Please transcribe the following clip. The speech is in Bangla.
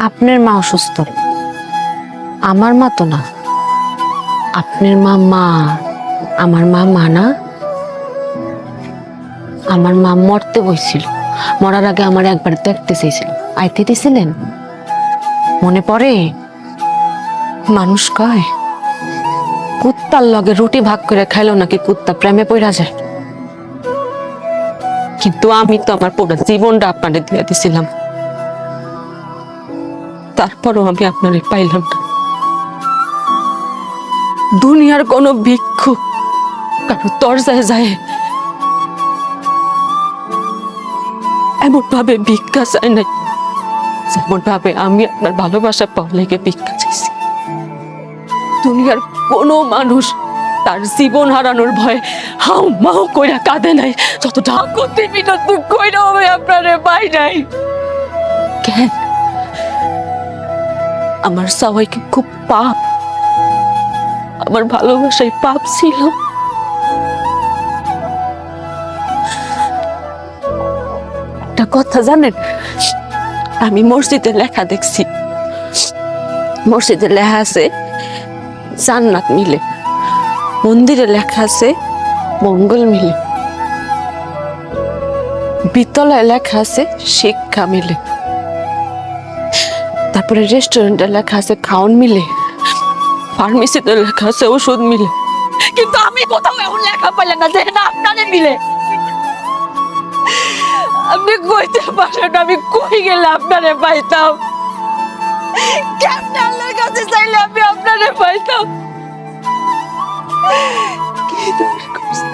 আপনার মা অসুস্থ, আমার মা তো না। আপনার মা মা, আমার মা মা না। আমার মা মরতে বইছিল, মরার আগে আমার একবার দেখতে চেয়েছিল, আইতে দিছিলেন? মনে পড়ে? মানুষ কয় কুত্তার লগে রুটি ভাগ করে খাইলো নাকি কুত্তা প্রেমে পড়া যায়, কিন্তু আমি তো আমার পুরো জীবনটা আপনারে দিয়ে দিছিলাম, তারপরও আমি আপনারে পাইলাম না। দুনিয়ার কোন ভিক্ষুক কারো দরজায় যায় এমন ভাবে ভিক্ষা চায় নাই, যেমন ভাবে আমি আপনার ভালোবাসা পাওয়ার লেগে ভিক্ষা চাইছি। দুনিয়ার কোন মানুষ তার জীবন হারানোর ভয়ে হাউ মাউ কইরা কাঁদে নাই, যতটা করতে বিনত কইরা হবে আপনারে পাই নাই। কেন? আমার সবাই কি খুব পাপ? আমার ভালোবাসায় পাপ ছিল? একটা কথা জানেন, আমি মসজিদে লেখা দেখছি, মসজিদে লেখা আছে জান্নাত মিলে, মন্দিরে লেখা আছে মঙ্গল মিলে, বিদ্যালয়ে লেখা আছে শিক্ষা মিলে, তারপরে রেস্টুরেন্টে লেখা আছে খাওন মিলে, ফার্মেসিতে লেখা আছে ওষুধ মিলে, কিন্তু আমি কোথাও এমন লেখা পাইলাম না যে না আপনারে মিলে। আপনি কইতে পারেন আমি কই গেলে আপনারে পাইতাম? কেমনে আল্লাহর কাছে চাইলে আমি আপনারে পাইতাম? কি দোষ করছি?